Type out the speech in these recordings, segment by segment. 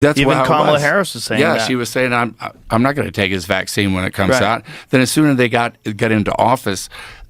That's Even how it Kamala was. Harris was saying that. Yeah, she was saying, I'm not going to take his vaccine when it comes Right. out. Then as soon as they got into office,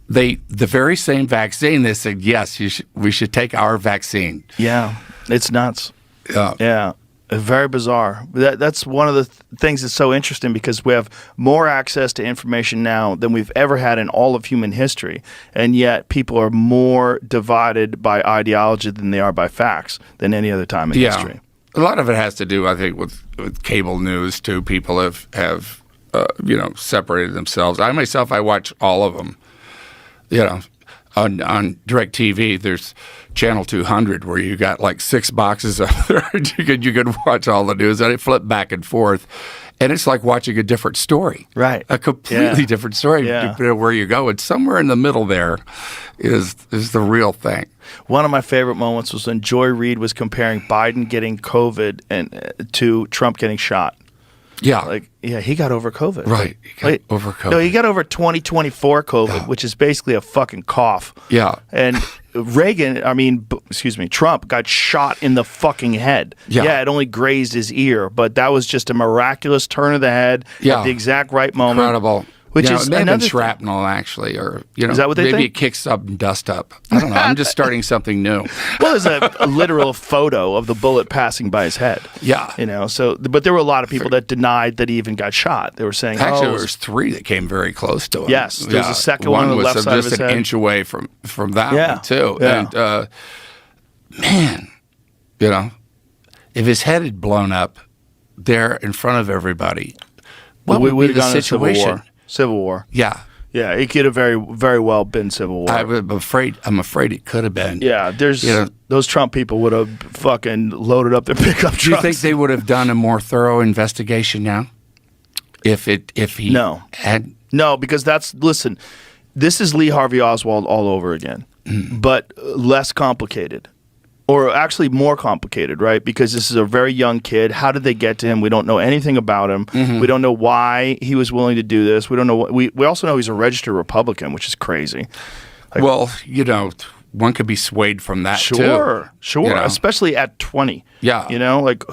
the very same vaccine, they said, yes, we should take our vaccine. Yeah, it's nuts. Yeah, very bizarre. That's one of the things that's so interesting because we have more access to information now than we've ever had in all of human history, and yet people are more divided by ideology than they are by facts than any other time in history. A lot of it has to do, I think, with cable news too. People have separated themselves. I myself, I watch all of them. On DirecTV, there's Channel 200 where you got like 6 boxes up there. you could watch all the news, and it flipped back and forth, and it's like watching a different story, right? A completely different story, depending on where you go. And somewhere in the middle there is the real thing. One of my favorite moments was when Joy Reid was comparing Biden getting COVID to Trump getting shot. Yeah. He got over COVID. Right. He got over COVID. No, he got over 2024 COVID, which is basically a fucking cough. Yeah. And Trump got shot in the fucking head. Yeah, it only grazed his ear, but that was just a miraculous turn of the head at the exact right moment. Incredible. Which is it may have been another shrapnel, actually, or is that what they maybe think? it kicks up and dust up. I don't know. I'm just starting something new. Well, there's a literal photo of the bullet passing by his head. Yeah. But there were a lot of people that denied that he even got shot. They were saying, actually, there was 3 that came very close to him. Yes, there was a second one on the left side of his head. Just an inch away from that one too. Yeah. And man, if his head had blown up there in front of everybody, what would be the situation? Civil War. Yeah. Yeah, it could have very, very well been Civil War. I'm afraid it could have been. Yeah, those Trump people would have fucking loaded up their pickup trucks. Do you think they would have done a more thorough investigation now? If he had? No, because listen, this is Lee Harvey Oswald all over again, but less complicated. Or actually more complicated, right? Because this is a very young kid. How did they get to him? We don't know anything about him. We don't know why he was willing to do this. We don't know. We also know he's a registered Republican, which is crazy. Well, one could be swayed from that too. Sure. Especially at 20. Yeah.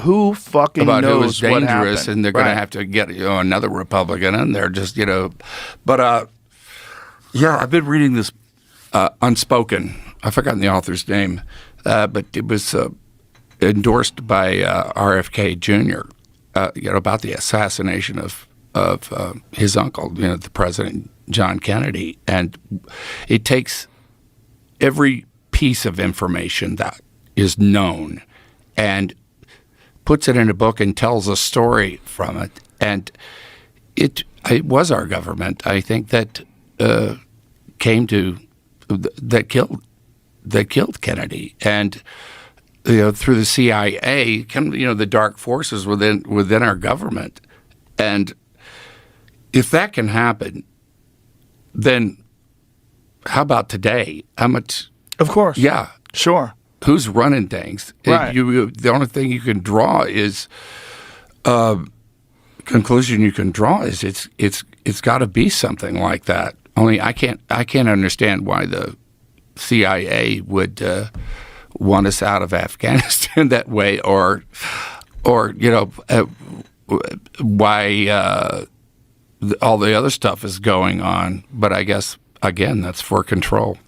Who fucking about knows who was dangerous, what happened? And they're going to have to get another Republican in there. Just but I've been reading this Unspoken. I've forgotten the author's name. But it was endorsed by RFK Jr. About the assassination of his uncle, the President John Kennedy, and it takes every piece of information that is known and puts it in a book and tells a story from it. And it was our government, I think, that killed Kennedy, and through the CIA, the dark forces within our government. And if that can happen, then how about today? How much? Of course. Yeah. Sure. Who's running things? Right. The only thing you can draw is conclusion you can draw is it's got to be something like that. Only I can't understand why the CIA would want us out of Afghanistan that way, or why all the other stuff is going on. But I guess again, that's for control.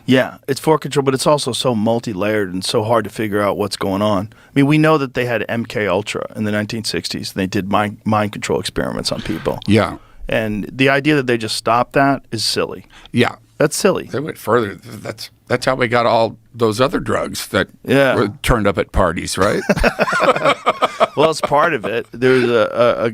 Yeah, it's for control, but it's also so multi-layered and so hard to figure out what's going on. I mean, we know that they had MK Ultra in the 1960s. They did mind control experiments on people. Yeah. And the idea that they just stopped that is silly. Yeah. That's silly. They went further. That's how we got all those other drugs that were turned up at parties, right? Well, it's part of it. There's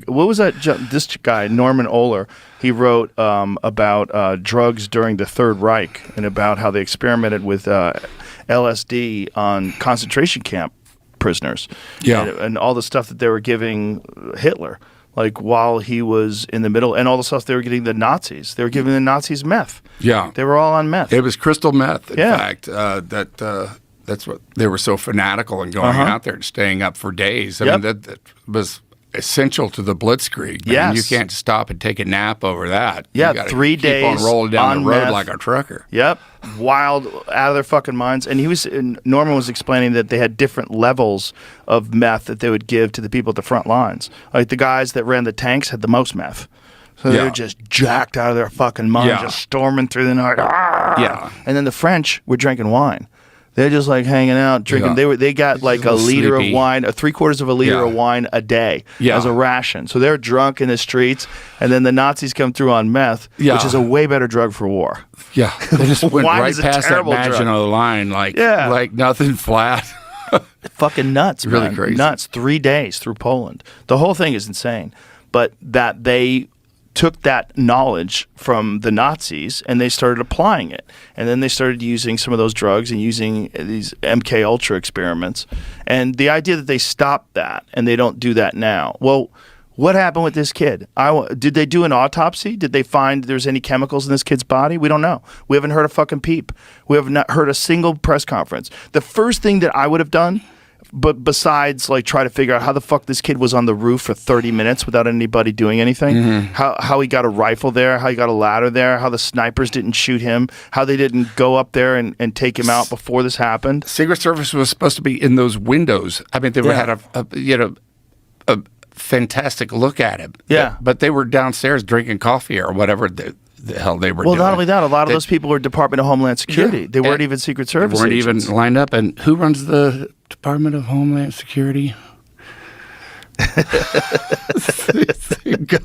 what was that? This guy, Norman Ohler, he wrote about drugs during the Third Reich and about how they experimented with LSD on concentration camp prisoners. Yeah. And all the stuff that they were giving Hitler. Like while he was in the middle, and all the stuff they were getting the Nazis. They were giving the Nazis meth. Yeah. They were all on meth. It was crystal meth, in fact. That's what they were so fanatical and going out there and staying up for days. I mean, that was essential to the blitzkrieg. Man. Yes. You can't stop and take a nap over that. Yeah, you gotta 3 keep days on rolling down on the road meth. like a trucker. Yep, wild, out of their fucking minds. And Norman was explaining that they had different levels of meth that they would give to the people at the front lines. Like the guys that ran the tanks had the most meth. So they were just jacked out of their fucking mind, just storming through the night. Yeah. And then the French were drinking wine. They're just like hanging out, drinking. Yeah. They got like a liter of wine, 3/4 of a liter of wine a day as a ration. So they're drunk in the streets, and then the Nazis come through on meth, which is a way better drug for war. Yeah, they just went Wine right is a past that terrible drug. Maginot Line like nothing flat. Fucking nuts, really man. crazy. Nuts. 3 days through Poland. The whole thing is insane. But that they took that knowledge from the Nazis and they started applying it. And then they started using some of those drugs and using these MK Ultra experiments. And the idea that they stopped that and they don't do that now. Well, what happened with this kid? Did they do an autopsy? Did they find there's any chemicals in this kid's body? We don't know. We haven't heard a fucking peep. We have not heard a single press conference. The first thing that I would have done, but besides like try to figure out how the fuck this kid was on the roof for 30 minutes without anybody doing anything, how he got a rifle there, how he got a ladder there, how the snipers didn't shoot him, how they didn't go up there and take him out before this happened. Secret Service was supposed to be in those windows. I mean, they had a fantastic look at him. Yeah. But they were downstairs drinking coffee or whatever the hell they were doing. Well, not only that, a lot of those people were Department of Homeland Security. They weren't even Secret Service They weren't agents. even lined up. And who runs the Department of Homeland Security? Same guy.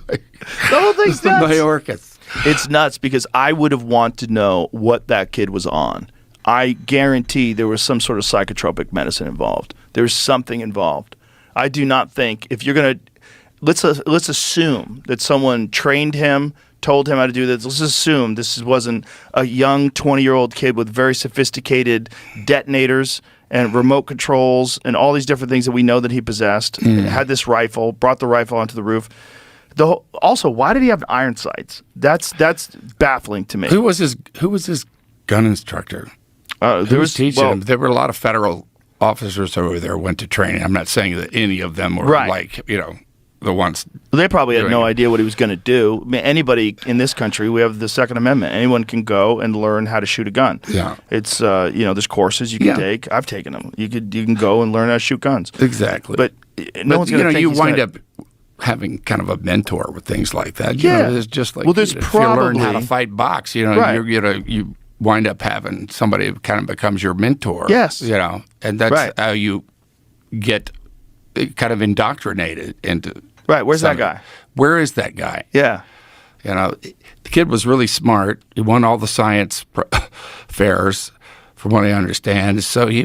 The whole thing's the nuts. Mayorkas. It's nuts because I would have wanted to know what that kid was on. I guarantee there was some sort of psychotropic medicine involved. There's something involved. I do not think if you're going to let's assume that someone trained him, told him how to do this. Let's assume this wasn't a young 20-year-old kid with very sophisticated detonators and remote controls and all these different things that we know that he possessed. Had this rifle, brought the rifle onto the roof. Also, why did he have iron sights? That's baffling to me. Who was his gun instructor? Who was teaching him? There were a lot of federal officers over there went to training. I'm not saying that any of them were like, the ones. They probably had no idea what he was going to do. I mean, anybody in this country, we have the Second Amendment. Anyone can go and learn how to shoot a gun. Yeah. It's, there's courses you can take. I've taken them. You can go and learn how to shoot guns. Think But no one's going to you wind up having kind of a mentor with things like that. You know, it's just like, there's if you learn how to fight box, you wind up having somebody who kind of becomes your mentor. Yes. And that's how you get kind of indoctrinated into. Right. Where's that guy? Where is that guy? Yeah. The kid was really smart. He won all the science fairs, from what I understand. So he